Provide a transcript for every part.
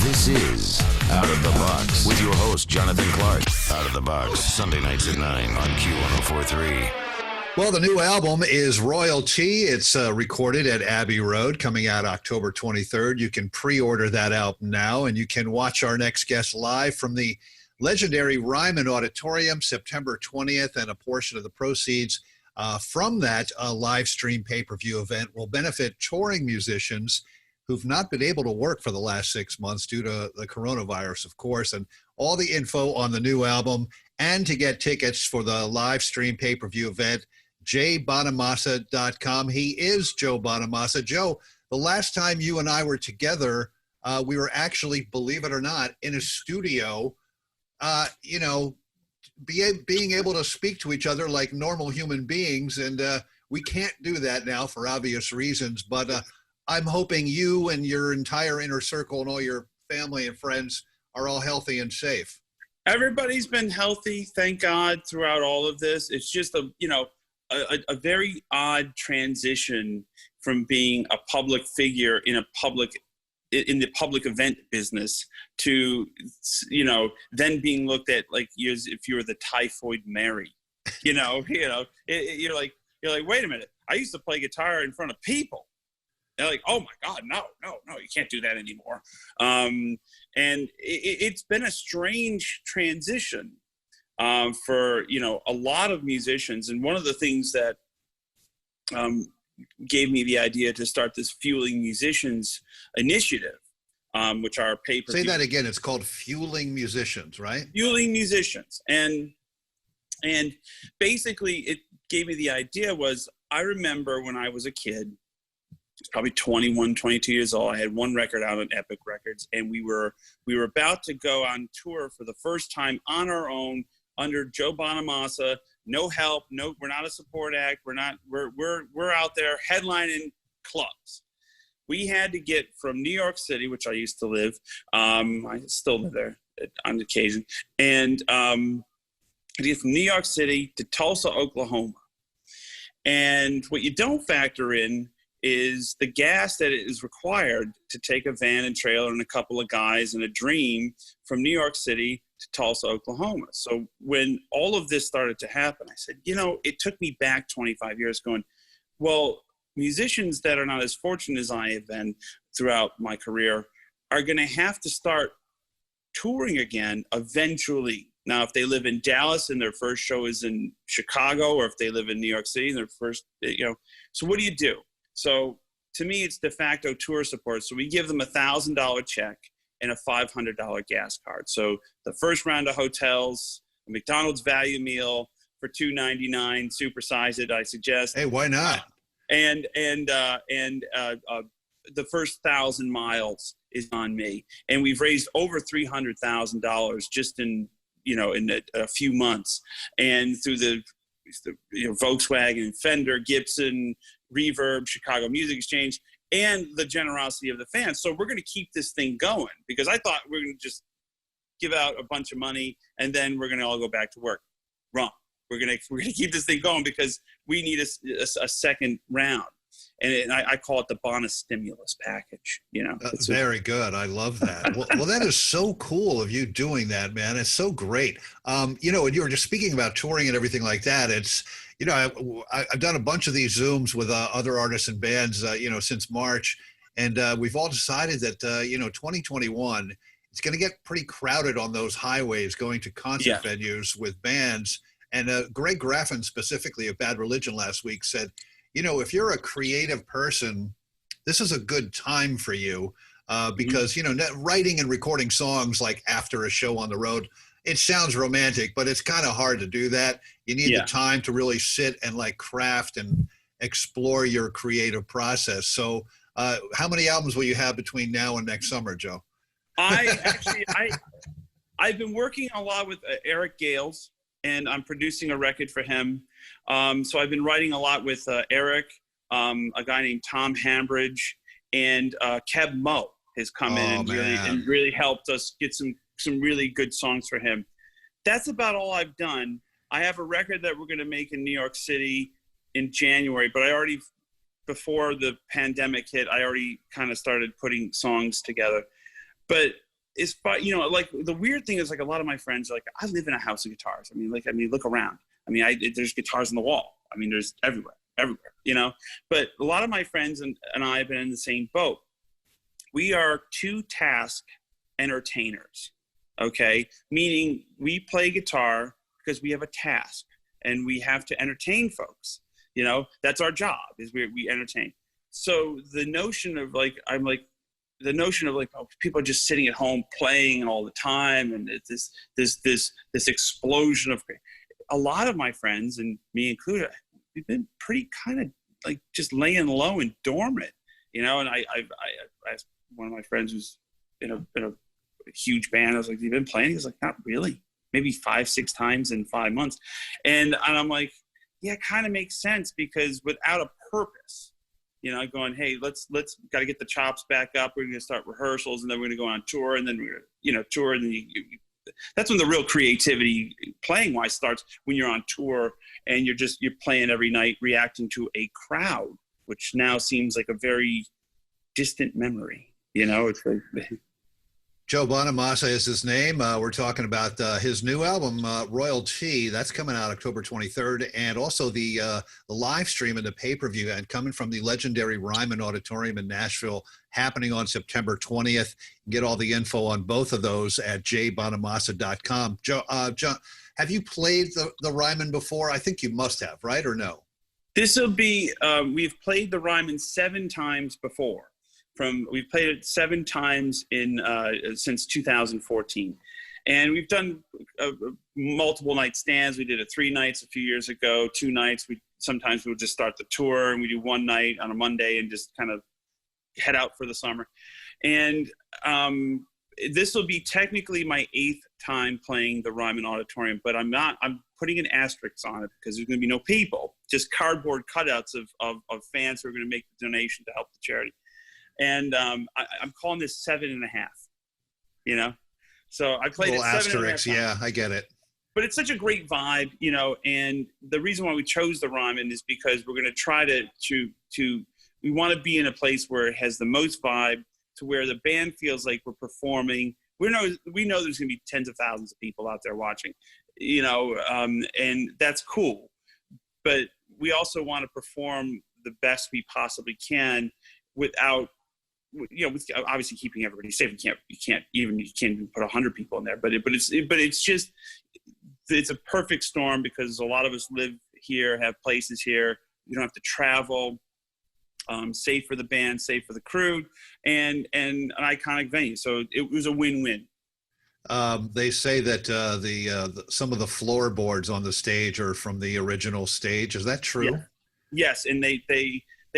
This is Out of the Box with your host, Jonathan Clark. Out of the Box, Sunday nights at 9 on Q1043. Well, the new album is Royalty. It's recorded at Abbey Road, coming out October 23rd. You can pre-order that album now, and you can watch our next guest live from the legendary Ryman Auditorium, September 20th, and a portion of the proceeds from that live stream pay-per-view event will benefit touring musicians who've not been able to work for the last 6 months due to the coronavirus, of course. And all the info on the new album and to get tickets for the live stream pay-per-view event, jbonamassa.com. He is Joe Bonamassa. Joe, the last time you and I were together, we were actually, believe it or not, in a studio, being able to speak to each other like normal human beings. And we can't do that now for obvious reasons. But I'm hoping you and your entire inner circle and all your family and friends are all healthy and safe. Everybody's been healthy, thank God, throughout all of this. It's just a very odd transition from being a public figure in the public event business to, then being looked at like as if you were the typhoid Mary. You're like, wait a minute. I used to play guitar in front of people. They're like, oh my God, no, you can't do that anymore. And it's been a strange transition for, a lot of musicians. And one of the things that gave me the idea to start this Fueling Musicians initiative, which are pay-per-view. Say that again. It's called Fueling Musicians, right? Fueling Musicians. And basically it gave me the idea was, I remember when I was a kid, probably 21, 22 years old. I had one record out on Epic Records, and we were about to go on tour for the first time on our own under Joe Bonamassa. No help, we're not a support act. We're out there headlining clubs. We had to get from New York City, which I used to live. I still live there on occasion, and to get from New York City to Tulsa, Oklahoma. And what you don't factor in is the gas that is required to take a van and trailer and a couple of guys and a dream from New York City to Tulsa, Oklahoma. So when all of this started to happen, I said, it took me back 25 years going, well, musicians that are not as fortunate as I have been throughout my career are going to have to start touring again eventually. Now, if they live in Dallas and their first show is in Chicago, or if they live in New York City and their first, so what do you do? So to me, it's de facto tour support. So we give them $1,000 check and a $500 gas card. So the first round of hotels, a McDonald's value meal for $2.99, supersize it, I suggest. Hey, why not? And the first 1,000 miles is on me. And we've raised over $300,000 just in a few months. And through the Volkswagen, Fender, Gibson, Reverb, Chicago Music Exchange, and the generosity of the fans. So we're going to keep this thing going, because I thought we were going to just give out a bunch of money and then we're going to all go back to work. Wrong. We're going to keep this thing going because we need a second round. And I call it the Bonus stimulus package. That's very good. I love that. Well, that is so cool of you doing that, man. It's so great. And you were just speaking about touring and everything like that. It's, I've done a bunch of these Zooms with other artists and bands, since March. And we've all decided that, 2021, it's going to get pretty crowded on those highways going to concert venues with bands. And Greg Graffin, specifically of Bad Religion last week, said, if you're a creative person, this is a good time for you because, writing and recording songs like after a show on the road, it sounds romantic, but it's kind of hard to do that. You need the time to really sit and craft and explore your creative process. So how many albums will you have between now and next summer, Joe? I've been working a lot with Eric Gales, and I'm producing a record for him. So I've been writing a lot with Eric, a guy named Tom Hambridge, and Keb Mo has come in and really helped us get some really good songs for him. That's about all I've done. I have a record that we're going to make in New York City in January, but before the pandemic hit, I already kind of started putting songs together. But is fun. You know, like the weird thing is like a lot of my friends are like, I live in a house of guitars. I mean, look around. I mean, there's guitars on the wall. I mean, there's everywhere, you know, but a lot of my friends and I have been in the same boat. We are two-task entertainers, okay? Meaning we play guitar because we have a task and we have to entertain folks. You know, that's our job, is we entertain. So the notion of like, oh, people are just sitting at home playing all the time, and it's this explosion of, a lot of my friends, and me included, we've been pretty kind of like just laying low and dormant, you know. And I asked one of my friends who's in a huge band, I was like, "You've been playing?" He's like, "Not really, maybe 5-6 times in 5 months," and I'm like, yeah, it kind of makes sense, because without a purpose, you know, going, hey, let's got to get the chops back up. We're going to start rehearsals, and then we're going to go on tour, and then we're going to, you know, tour, and then that's when the real creativity playing wise starts, when you're on tour and you're playing every night, reacting to a crowd, which now seems like a very distant memory. You know, it's like Joe Bonamassa is his name. We're talking about his new album, Royalty. That's coming out October 23rd. And also the live stream and the pay-per-view, and coming from the legendary Ryman Auditorium in Nashville, happening on September 20th. Get all the info on both of those at jbonamassa.com. Joe, John, have you played the Ryman before? I think you must have, right, or no? This will be, we've played the Ryman 7 times before. We've played it 7 times since 2014, and we've done multiple night stands. We did it 3 nights a few years ago, 2 nights. Sometimes we'll just start the tour and we do 1 night on a Monday and just kind of head out for the summer. And this will be technically my 8th time playing the Ryman Auditorium, but I'm putting an asterisk on it, because there's going to be no people, just cardboard cutouts of fans who are going to make the donation to help the charity. And I'm calling this 7.5, you know? So I played it 7.5 asterisks, yeah, I get it. But it's such a great vibe, you know, and the reason why we chose the Ryman is because we're going to try to we want to be in a place where it has the most vibe, to where the band feels like we're performing. We know there's going to be tens of thousands of people out there watching, you know, and that's cool. But we also want to perform the best we possibly can without, you know, with obviously keeping everybody safe. You can't even put 100 people in there, but it's a perfect storm, because a lot of us live here, have places here. You don't have to travel. Safe for the band, safe for the crew, and an iconic venue. So it was a win-win. They say that some of the floorboards on the stage are from the original stage. Is that true? Yeah. Yes, and they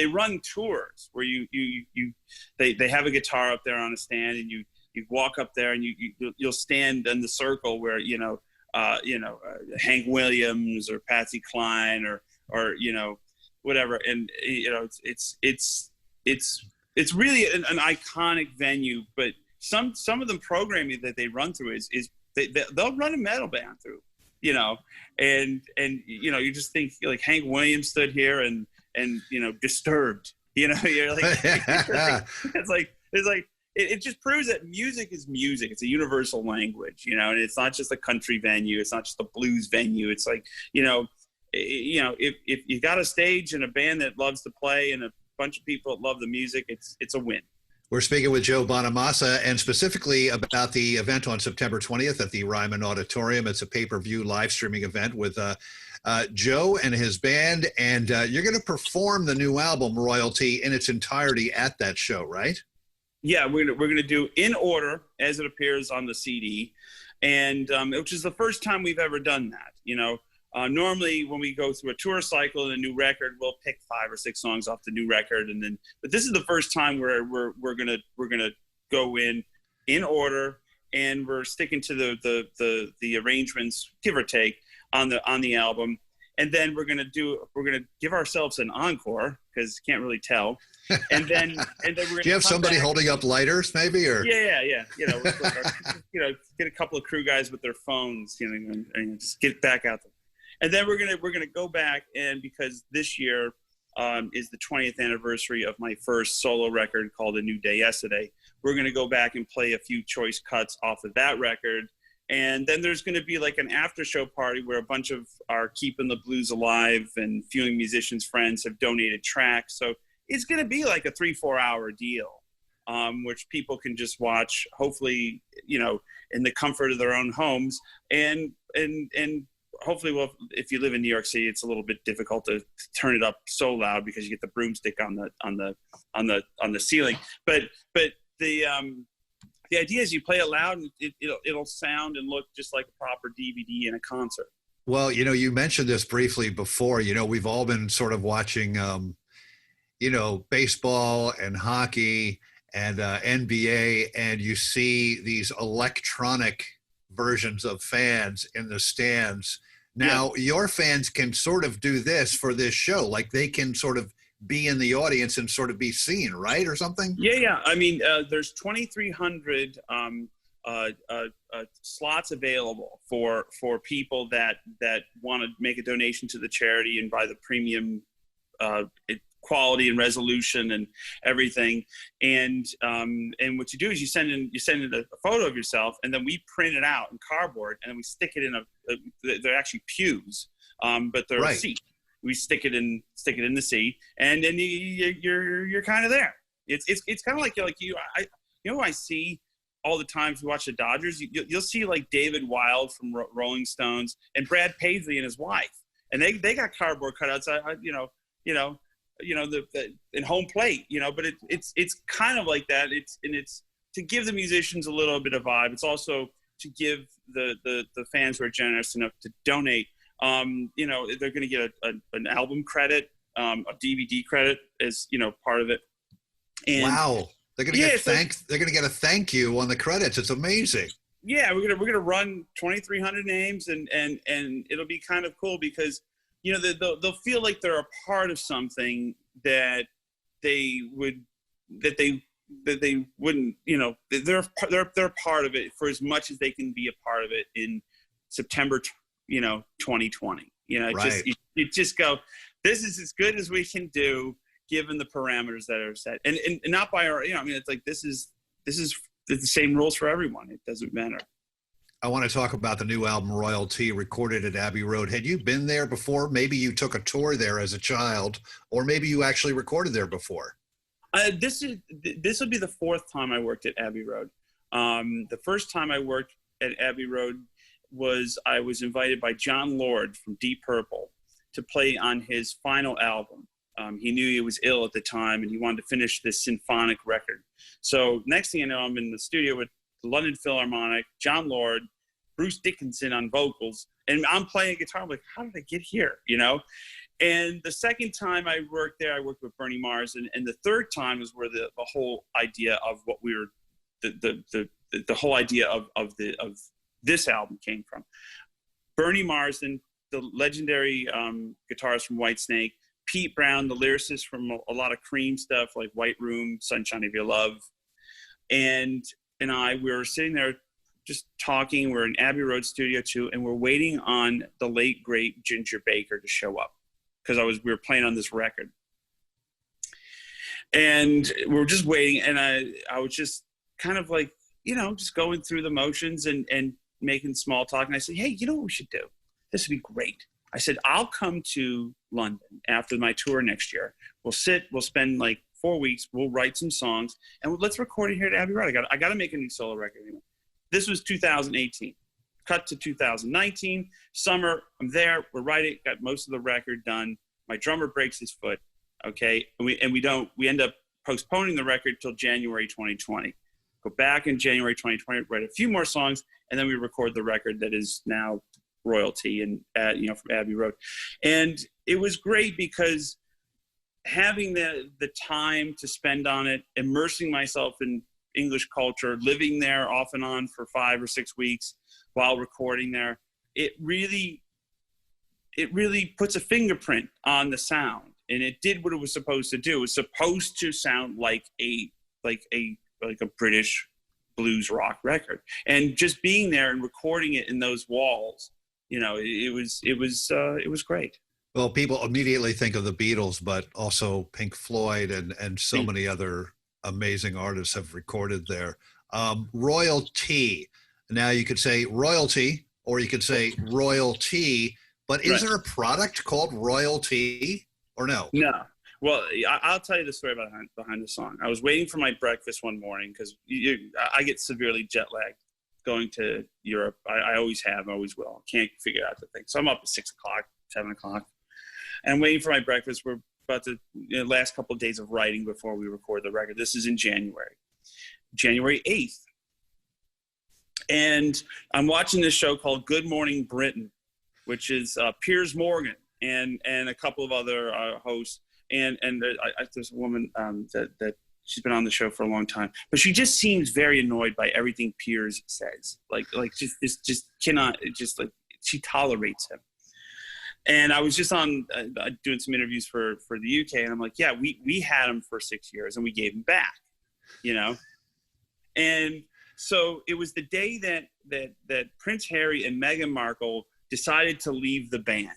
run tours where they have a guitar up there on a stand, and you walk up there, and you'll stand in the circle where Hank Williams or Patsy Cline or you know, whatever, and you know, it's really an iconic venue. But some of the programming that they run through is they'll run a metal band through, you know, and you know, you just think like Hank Williams stood here and you know, Disturbed, you know, you're like, it just proves that music is music. It's a universal language, you know, and it's not just a country venue. It's not just a blues venue. It's like, you know, if you got a stage and a band that loves to play and a bunch of people that love the music, it's a win. We're speaking with Joe Bonamassa, and specifically about the event on September 20th at the Ryman Auditorium. It's a pay-per-view live streaming event with Joe and his band, and you're going to perform the new album Royalty in its entirety at that show, right? Yeah, we're gonna do In Order as it appears on the CD, and which is the first time we've ever done that. You know, normally when we go through a tour cycle and a new record, we'll pick 5 or 6 songs off the new record, and then. But this is the first time where we're gonna go in order, and we're sticking to the arrangements, give or take, on the album. And then we're gonna give ourselves an encore, because you can't really tell. And then we're gonna. Do you have somebody holding up lighters, maybe, or? Yeah. You know, get a couple of crew guys with their phones, you know, and just get back out there. And then we're gonna go back, and because this year is the 20th anniversary of my first solo record called A New Day Yesterday, we're going to go back and play a few choice cuts off of that record. And then there's going to be like an after show party where a bunch of our Keeping the Blues Alive and Feeling Musicians friends have donated tracks. So it's going to be like a 3-4 hour deal, which people can just watch, hopefully, you know, in the comfort of their own homes. And hopefully, well, if you live in New York City, it's a little bit difficult to turn it up so loud because you get the broomstick on the ceiling. But the idea is you play it loud and it'll sound and look just like a proper DVD in a concert. Well, you know, you mentioned this briefly before. You know, we've all been sort of watching, you know, baseball and hockey and NBA, and you see these electronic versions of fans in the stands. Now, your fans can sort of do this for this show, like they can sort of be in the audience and sort of be seen, right, or something? Yeah. I mean, there's 2,300 slots available for people that want to make a donation to the charity and buy the premium quality and resolution and everything. And what you do is you send in a photo of yourself, and then we print it out in cardboard, and then we stick it in they're actually pews, but they're a seat. We stick it in the seat, and then you're kind of there. It's kind of like you. I see all the times we watch the Dodgers. You'll see like David Wild from Rolling Stones and Brad Paisley and his wife, and they got cardboard cutouts. In home plate, you know, but it's kind of like that. It's to give the musicians a little bit of vibe. It's also to give the fans who are generous enough to donate. You know, they're going to get an album credit, a DVD credit as, you know, part of it. And wow, they're going to they're going to get a thank you on the credits. It's amazing. Yeah, we're gonna run 2,300 names, and it'll be kind of cool because, you know, they'll feel like they're a part of something that they wouldn't, you know, they're part of it for as much as they can be a part of it in September, 2020. You know, you just go, this is as good as we can do given the parameters that are set, and not by our, you know, I mean, it's like this is the same rules for everyone. It doesn't matter. I want to talk about the new album Royalty, recorded at Abbey Road. Had you been there before? Maybe you took a tour there as a child, or maybe you actually recorded there before. This will be the fourth time I worked at Abbey Road. The first time I worked at Abbey Road I was invited by John Lord from Deep Purple to play on his final album. He knew he was ill at the time, and he wanted to finish this symphonic record. So next thing I know, I'm in the studio with the London Philharmonic, John Lord, Bruce Dickinson on vocals, and I'm playing guitar. I'm like, how did I get here? You know? And the second time I worked there, I worked with Bernie Mars, and the third time was where the whole idea of what we were, the whole idea of this album came from. Bernie Marsden, the legendary guitarist from Whitesnake, Pete Brown, the lyricist from a lot of Cream stuff like White Room, Sunshine of Your Love, and we were sitting there just talking. We're in Abbey Road Studio 2, and we're waiting on the late great Ginger Baker to show up because we were playing on this record, and we were just waiting. And I was just kind of like, you know, just going through the motions and making small talk. And I said, hey, you know what we should do? This would be great. I said, I'll come to London after my tour next year. We'll spend like 4 weeks. We'll write some songs, and let's record it here at Abbey Road. I got to make a new solo record anyway. This was 2018. Cut to 2019 summer. I'm there. We're writing. Got most of the record done. My drummer breaks his foot. Okay, we end up postponing the record till January 2020. Go back in January 2020, write a few more songs, and then we record the record that is now Royalty and from Abbey Road. And it was great because having the time to spend on it, immersing myself in English culture, living there off and on for 5 or 6 weeks while recording there, it really puts a fingerprint on the sound, and it did what it was supposed to do. It was supposed to sound like a British blues rock record, and just being there and recording it in those walls, you know, it was great. Well, people immediately think of the Beatles, but also Pink Floyd and so many other amazing artists have recorded there. Royalty. Now you could say royalty, or you could say royalty, but is there a product called royalty or no? No. Well, I'll tell you the story behind the song. I was waiting for my breakfast one morning because I get severely jet lagged going to Europe. I always have, always will. Can't figure out the thing. So I'm up at 6 o'clock, 7 o'clock, and I'm waiting for my breakfast. We're about the last couple of days of writing before we record the record. This is in January 8th. And I'm watching this show called Good Morning Britain, which is Piers Morgan and a couple of other hosts. And there's a woman that she's been on the show for a long time, but she just seems very annoyed by everything Piers says. Like just cannot, just like she tolerates him. And I was just on doing some interviews for the UK, and I'm like, yeah, we had him for 6 years and we gave him back, you know? And so it was the day that Prince Harry and Meghan Markle decided to leave the band.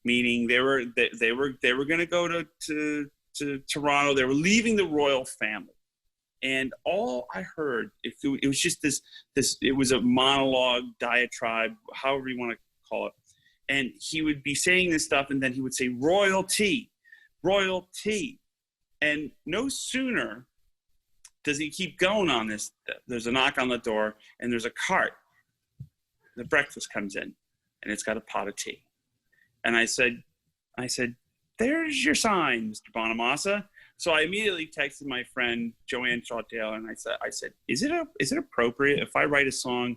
Meaning they were going to go to Toronto. They were leaving the royal family, and all I heard, it was just this. It was a monologue, diatribe, however you want to call it. And he would be saying this stuff, and then he would say royalty, royalty, and no sooner does he keep going on this. There's a knock on the door, and there's a cart. The breakfast comes in, and it's got a pot of tea. And I said, there's your sign, Mr. Bonamassa. So I immediately texted my friend Joanne Shawtaylor, and I said, is it appropriate if I write a song,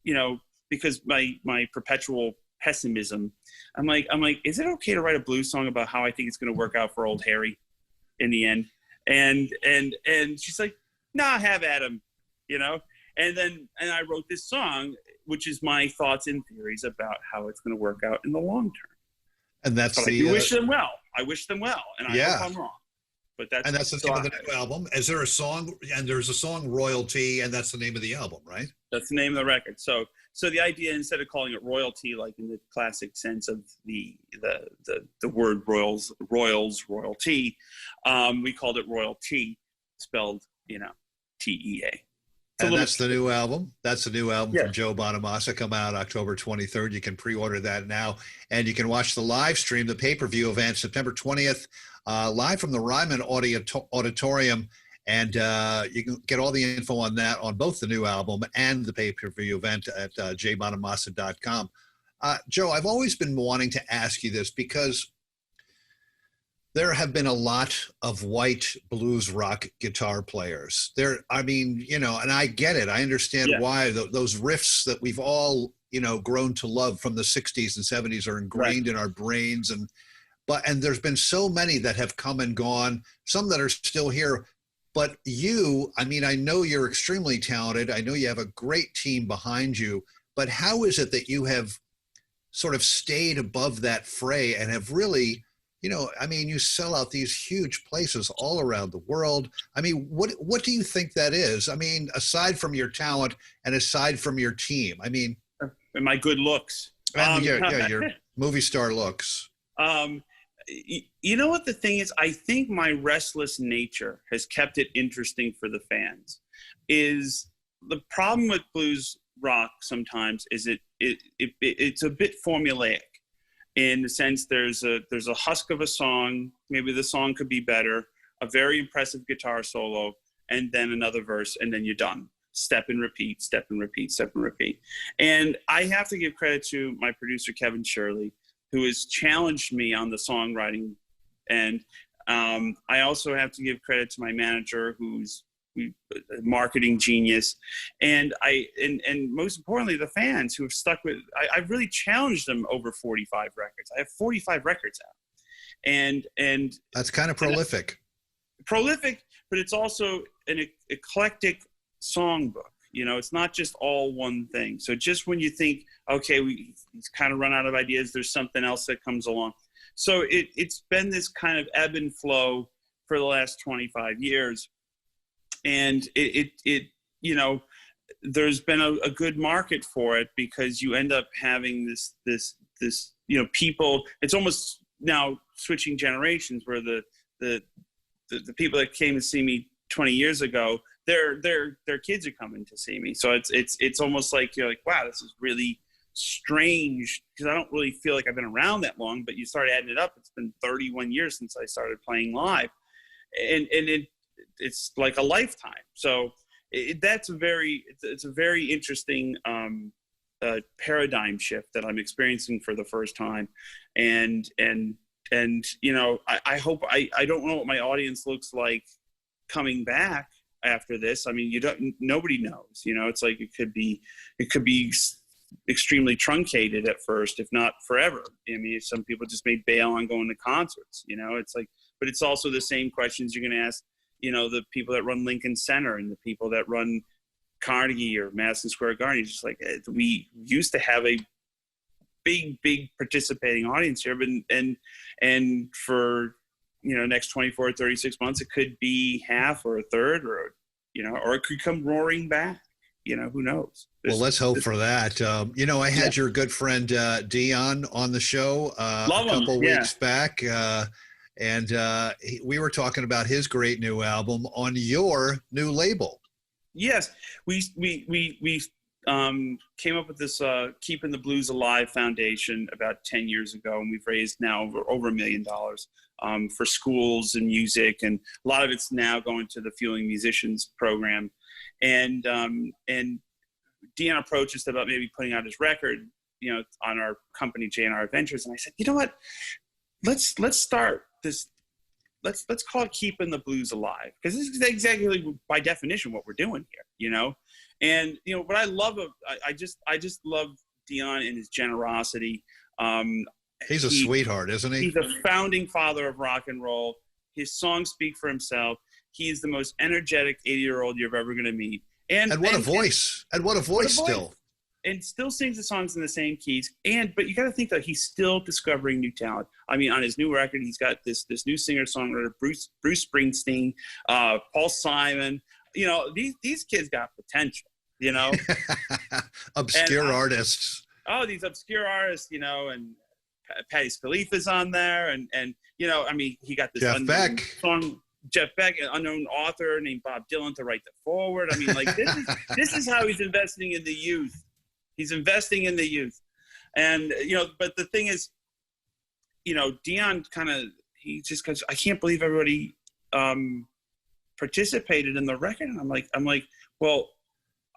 you know, because my perpetual pessimism, I'm like, is it okay to write a blues song about how I think it's going to work out for old Harry in the end? And she's like, nah, have at him, you know. And I wrote this song, which is my thoughts and theories about how it's going to work out in the long term. And that's I wish them well. I wish them well, and I hope I'm wrong. But that's the name of the new album. Is there a song? And there's a song, Royalty, and that's the name of the album, right? That's the name of the record. So the idea, instead of calling it royalty, like in the classic sense of the word royalty, we called it royalty, spelled, you know, TEA. And that's the new album. That's the new album from Joe Bonamassa, come out October 23rd. You can pre-order that now. And you can watch the live stream, the pay-per-view event, September 20th, live from the Ryman auditorium. And you can get all the info on that on both the new album and the pay-per-view event at jbonamassa.com. Joe, I've always been wanting to ask you this because there have been a lot of white blues rock guitar players. I mean, you know, and I get it. I understand why those riffs that we've all, you know, grown to love from the 60s and 70s are ingrained in our brains. And there's been so many that have come and gone, some that are still here. But you, I mean, I know you're extremely talented. I know you have a great team behind you. But how is it that you have sort of stayed above that fray and have really, you know, I mean, you sell out these huge places all around the world. I mean, what do you think that is? I mean, aside from your talent and aside from your team, I mean, and my good looks, your movie star looks. You know what the thing is? I think my restless nature has kept it interesting for the fans. Is the problem with blues rock sometimes is it's a bit formulaic. In the sense, there's a husk of a song. Maybe the song could be better. A very impressive guitar solo, and then another verse, and then you're done. Step and repeat, step and repeat, step and repeat. And I have to give credit to my producer Kevin Shirley, who has challenged me on the songwriting, and I also have to give credit to my manager, who's a marketing genius, and most importantly, the fans who have stuck with. I've really challenged them over 45 records. I have 45 records out, and that's kind of prolific. Prolific, but it's also an eclectic songbook. You know, it's not just all one thing. So just when you think, okay, he's kind of run out of ideas, there's something else that comes along. So it's been this kind of ebb and flow for the last 25 years. And it you know, there's been a good market for it because you end up having this, you know, people, it's almost now switching generations where the people that came to see me 20 years ago, their kids are coming to see me. So it's almost like you're like, wow, this is really strange, because I don't really feel like I've been around that long, but you start adding it up, it's been 31 years since I started playing live, and it's like a lifetime. So it's a very interesting paradigm shift that I'm experiencing for the first time, and you know, I hope, I don't know what my audience looks like coming back after this. I mean, nobody knows, you know. It's like it could be extremely truncated at first, if not forever. I mean, some people just may bail on going to concerts, you know. It's like, but it's also the same questions you're going to ask, you know, the people that run Lincoln Center and the people that run Carnegie or Madison Square Garden. It's just like, we used to have a big participating audience here, but and for, you know, next 24 or 36 months, it could be half or a third, or, you know, or it could come roaring back. You know, who knows? Well, let's hope for that. You know, I had your good friend Dion on the show a couple weeks back, and we were talking about his great new album on your new label. Yes, we came up with this Keeping the Blues Alive Foundation about 10 years ago, and we've raised now over $1 million for schools and music, and a lot of it's now going to the Fueling Musicians program. And Dion approached us about maybe putting out his record, you know, on our company J&R Ventures, and I said, you know what, let's start this. Let's call it Keeping the Blues Alive, because this is exactly by definition what we're doing here, you know. And you know what I love I just love Dion and his generosity. He's a sweetheart, isn't he? He's a founding father of rock and roll. His songs speak for himself. He's the most energetic 80-year-old you're ever going to meet. And what a voice. And what a voice still. And still sings the songs in the same keys. But you got to think that he's still discovering new talent. I mean, on his new record, he's got this new singer-songwriter, Bruce Springsteen, Paul Simon. You know, these kids got potential, you know. Obscure artists. Oh, these obscure artists, you know, and Patti Khalifa's on there. And you know, I mean, he got this Jeff Beck song. Jeff Beck, an unknown author named Bob Dylan to write the forward. I mean, like, this is how he's investing in the youth. He's investing in the youth. And, you know, but the thing is, you know, Dion he just goes, I can't believe everybody participated in the record. And I'm like, well,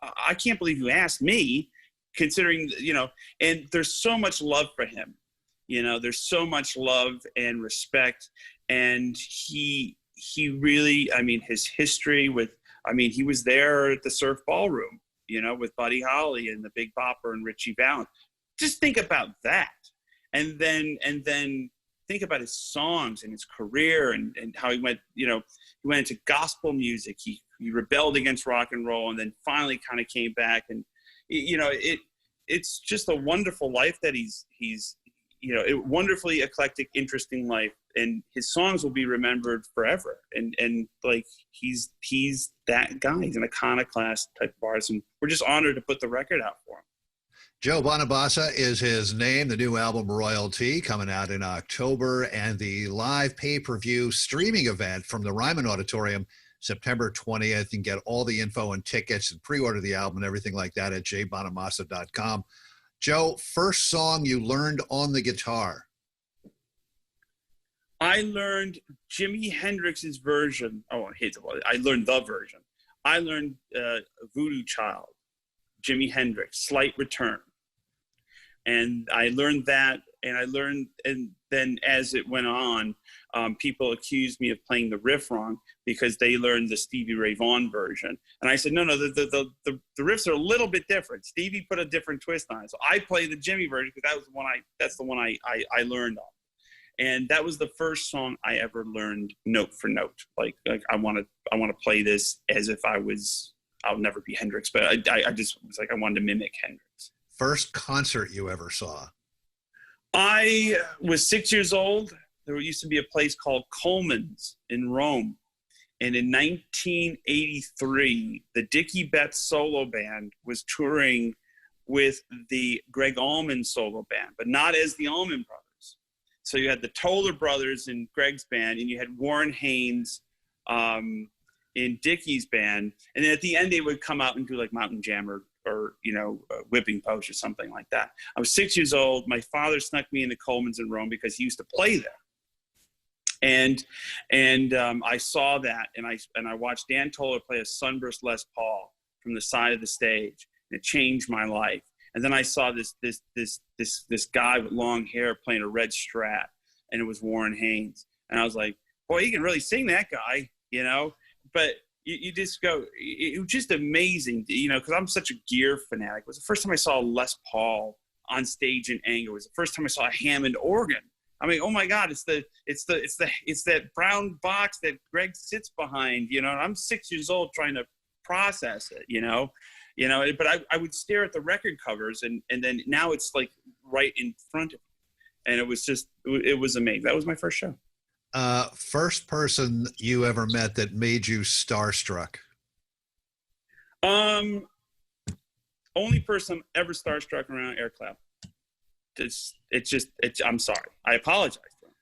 I can't believe you asked me, considering, you know, and there's so much love for him. You know, there's so much love and respect. And he really, I mean, his history with, I mean, he was there at the Surf Ballroom, you know, with Buddy Holly and the Big Bopper and Richie Valens. Just think about that. And then think about his songs and his career and how he went, you know, he went into gospel music. He rebelled against rock and roll, and then finally kind of came back. And, you know, it's just a wonderful life that he's you know, a wonderfully eclectic, interesting life, and his songs will be remembered forever. And like, he's that guy. He's an iconoclast type of artist, and we're just honored to put the record out for him. Joe Bonamassa is his name. The new album Royalty coming out in October, and the live pay-per-view streaming event from the Ryman Auditorium September 20th. You can get all the info and tickets and pre-order the album and everything like that at jbonamassa.com. Joe, first song you learned on the guitar? I learned Jimi Hendrix's version. Oh, I learned the version. I learned Voodoo Child, Jimi Hendrix, Slight Return. And I learned that, and then as it went on, people accused me of playing the riff wrong because they learned the Stevie Ray Vaughan version. And I said, no, the riffs are a little bit different. Stevie put a different twist on it. So I played the Jimmy version because that's the one I learned on. And that was the first song I ever learned note for note. Like I want to play this as if I'll never be Hendrix, but I just was like, I wanted to mimic Hendrix. First concert you ever saw? I was 6 years old. There used to be a place called Coleman's in Rome. And in 1983, the Dickie Betts solo band was touring with the Greg Allman solo band, but not as the Allman Brothers. So you had the Toller Brothers in Greg's band, and you had Warren Haynes, in Dickie's band, and then at the end they would come out and do like Mountain Jam or Whipping Post or something like that. I was 6 years old. My father snuck me into Coleman's in Rome because he used to play there. And I saw that, and I watched Dan Toller play a Sunburst Les Paul from the side of the stage, and it changed my life. And then I saw this guy with long hair playing a red Strat, and it was Warren Haynes, and I was like, boy, he can really sing, that guy, But you just go, it was just amazing, because I'm such a gear fanatic. It was the first time I saw Les Paul on stage in anger. It was the first time I saw a Hammond organ. I mean, oh my God, it's that brown box that Greg sits behind, and I'm 6 years old trying to process it, but I would stare at the record covers and then now it's like right in front of me. And it was amazing. That was my first show. First person you ever met that made you starstruck? Only person ever starstruck around Aircloud. I'm sorry. I apologize to him.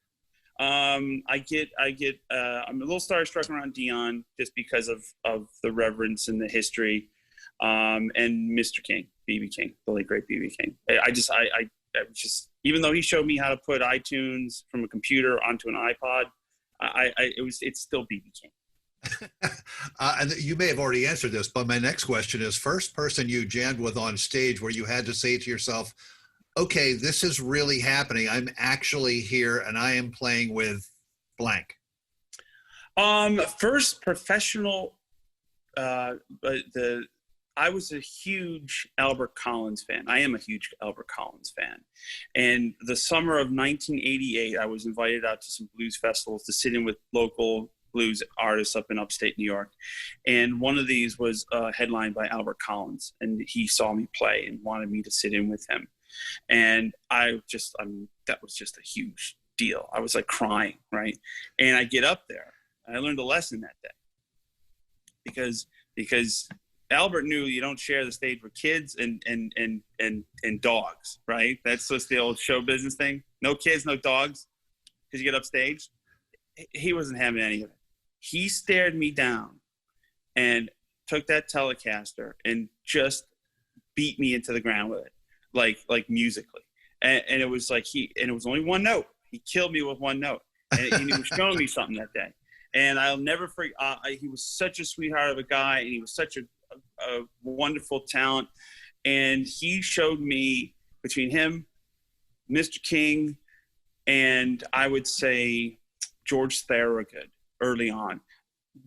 I'm a little starstruck around Dion just because of the reverence and the history. And Mr. King, B.B. King, the late great B.B. King. I just, even though he showed me how to put iTunes from a computer onto an iPod, it's still B.B. King. And you may have already answered this, but my next question is, first person you jammed with on stage where you had to say to yourself, okay, this is really happening. I'm actually here and I am playing with blank. First professional, I was a huge Albert Collins fan. I am a huge Albert Collins fan. And the summer of 1988, I was invited out to some blues festivals to sit in with local blues artists up in upstate New York. And one of these was headlined by Albert Collins. And he saw me play and wanted me to sit in with him. And that was just a huge deal. I was like crying, right? And I get up there and I learned a lesson that day because Albert knew you don't share the stage with kids and dogs, right? That's just the old show business thing. No kids, no dogs, because you get upstage. He wasn't having any of it. He stared me down and took that Telecaster and just beat me into the ground with it, like musically. And it was like it was only one note. He killed me with one note, and he was showing me something that day. And I'll never forget. He was such a sweetheart of a guy, and he was such a wonderful talent. And he showed me, between him, Mr. King, and I would say George Thorogood early on,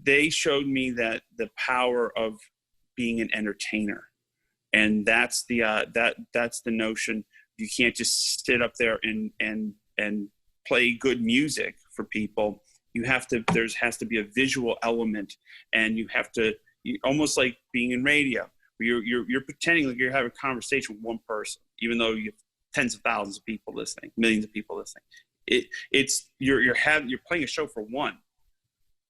they showed me that the power of being an entertainer. And that's the notion. You can't just sit up there and play good music for people. You have to, has to be a visual element, and you have to, almost like being in radio, where you're pretending like you're having a conversation with one person, even though you have tens of thousands of people listening, millions of people listening. You're playing a show for one,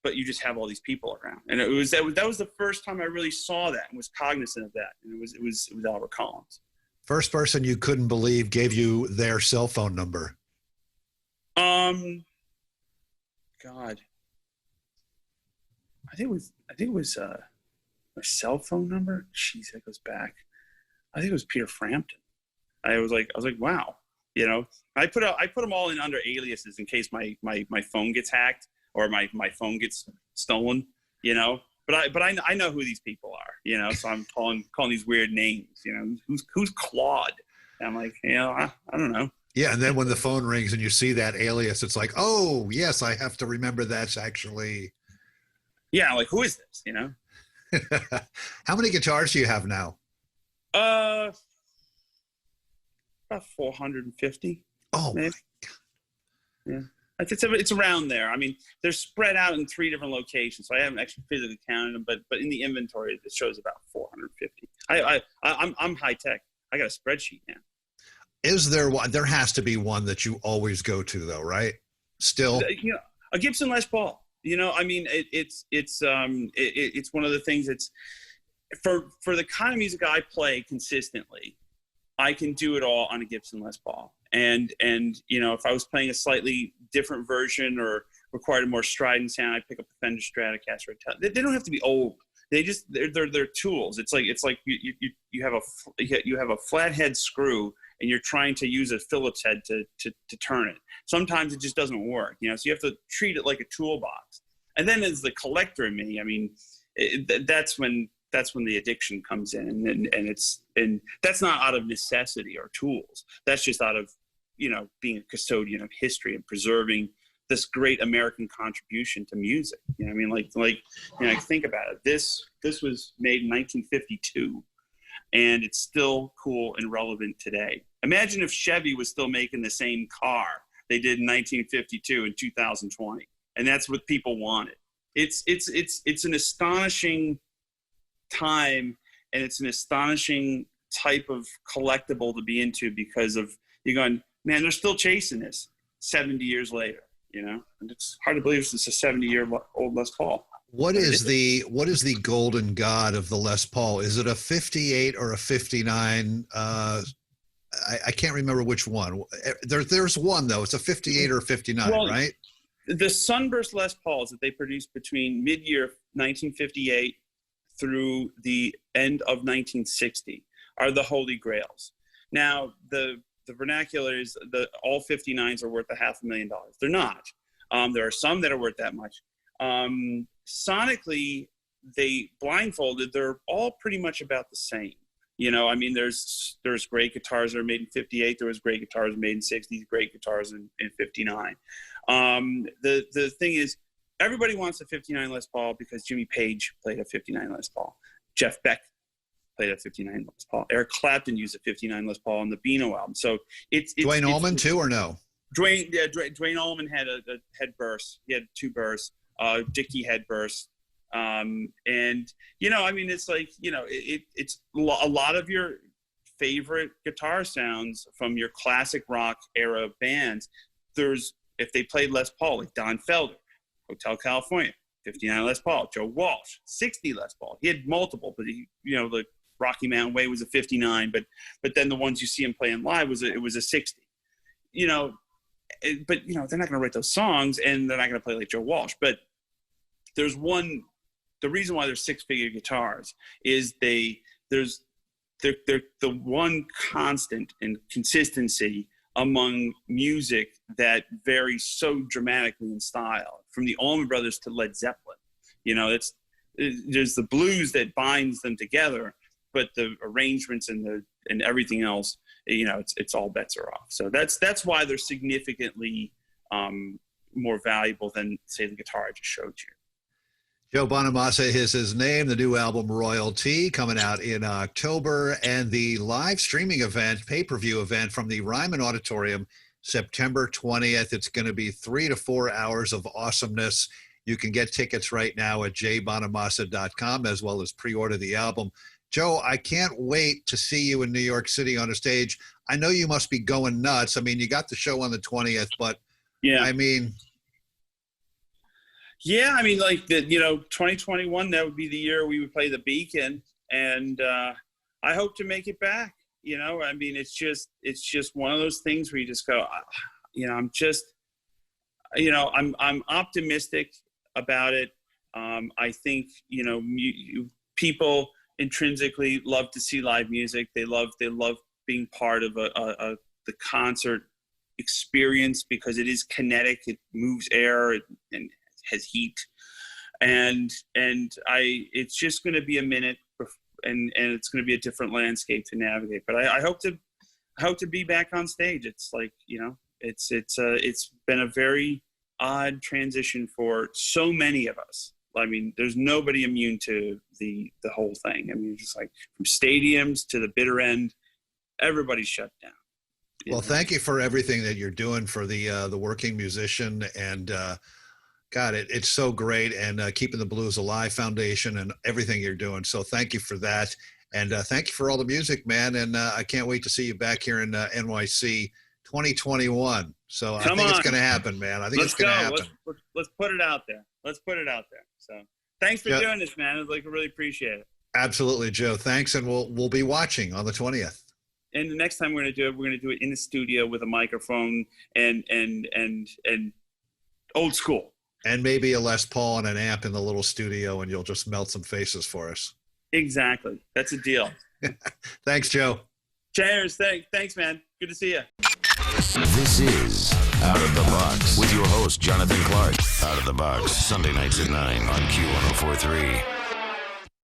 but you just have all these people around. And that was the first time I really saw that and was cognizant of that. And it was Albert Collins. First person you couldn't believe gave you their cell phone number. God, I think it was my cell phone number. Jeez, that goes back. I think it was Peter Frampton. I was like, wow, I put them all in under aliases in case my phone gets hacked or my phone gets stolen, But I know who these people are, So I'm calling these weird names, Who's Claude? And I'm like, I don't know. Yeah, and then when the phone rings and you see that alias, it's like, oh yes, I have to remember that's actually. Yeah, like who is this? How many guitars do you have now? About 450. Oh, maybe. Yeah, it's around there. I mean, they're spread out in 3 different locations, so I haven't actually physically counted them. But in the inventory, it shows about 450. I'm high tech. I got a spreadsheet now. Is there one? There has to be one that you always go to, though, right? Still, a Gibson Les Paul. I mean, it's one of the things that's for the kind of music I play consistently. I can do it all on a Gibson Les Paul, and if I was playing a slightly different version or required a more strident sound, I'd pick up the Fender Stratocaster. They don't have to be old. They're tools. It's like you have a flathead screw and you're trying to use a Phillips head to turn it. Sometimes it just doesn't work, so you have to treat it like a toolbox. And then as the collector in me, I mean, that's when the addiction comes in, and that's not out of necessity or tools. That's just out of being a custodian of history and preserving this great American contribution to music. I mean, think about it. This was made in 1952, and it's still cool and relevant today. Imagine if Chevy was still making the same car they did in 1952 in 2020, and that's what people wanted. It's an astonishing time, and it's an astonishing type of collectible to be into, because of you're going, man, they're still chasing this 70 years later. And it's hard to believe it's a 70-year-old Les Paul. What is the golden god of the Les Paul? Is it a 58 or a 59? I can't remember which one. There's one though. It's a 58 or a 59, right? The Sunburst Les Pauls that they produced between mid-year 1958 through the end of 1960 are the holy grails. Now, the vernacular is all 59s are worth $500,000. They're not. There are some that are worth that much. Sonically, they blindfolded, they're all pretty much about the same. I mean, there's great guitars that are made in 58. There was great guitars made in 60. Great guitars in 59. The thing is, everybody wants a 59 Les Paul because Jimmy Page played a 59 Les Paul. Jeff Beck played a 59 Les Paul. Eric Clapton used a 59 Les Paul on the Beano album. So it's Duane Allman too, or no? Duane Allman had a head burst. He had 2 bursts. Dickie head burst. And I mean, it's like, it's a lot of your favorite guitar sounds from your classic rock era bands. If they played Les Paul, like Don Felder, Hotel California, 59 Les Paul, Joe Walsh, 60 Les Paul. He had multiple, but the Rocky Mountain Way was a 59, but then the ones you see him playing live it was a 60. But they're not going to write those songs, and they're not going to play like Joe Walsh. But there's the reason why they're 6-figure guitars is they're the one constant and consistency among music that varies so dramatically in style, from the Allman Brothers to Led Zeppelin. There's the blues that binds them together, but the arrangements and everything else, it's all bets are off. So that's why they're significantly more valuable than, say, the guitar I just showed you. Joe Bonamassa is his name. The new album Royalty coming out in October, and the live streaming event, pay-per-view event from the Ryman Auditorium, September 20th. It's going to be 3 to 4 hours of awesomeness. You can get tickets right now at jbonamassa.com, as well as pre-order the album. Joe, I can't wait to see you in New York City on a stage. I know you must be going nuts. I mean, you got the show on the 20th, but yeah, I mean... Yeah, I mean, 2021, that would be the year we would play the Beacon, and I hope to make it back. I mean, it's just one of those things where you just go, I'm optimistic about it. I think people intrinsically love to see live music. They love being part of the concert experience because it is kinetic. It moves air and has heat, and it's just going to be a minute, and it's going to be a different landscape to navigate. But I hope to be back on stage. It's like, it's been a very odd transition for so many of us. I mean, there's nobody immune to the whole thing. I mean, just like from stadiums to the bitter end, everybody's shut down. Well, thank you for everything that you're doing for the working musician, and God, it's so great, and Keeping the Blues Alive Foundation and everything you're doing. So thank you for that, and thank you for all the music, man. And I can't wait to see you back here in NYC 2021. So I think it's going to happen, man. I think it's going to happen. Let's put it out there. So thanks for doing this, man. I really appreciate it. Absolutely, Joe. Thanks, and we'll be watching on the 20th. And the next time we're going to do it in the studio with a microphone and old school. And maybe a Les Paul and an amp in the little studio, and you'll just melt some faces for us. Exactly. That's a deal. Thanks, Joe. Cheers. Thanks, man. Good to see you. This is Out of the Box with your host, Jonathan Clark. Out of the Box, Sunday nights at 9 on Q1043.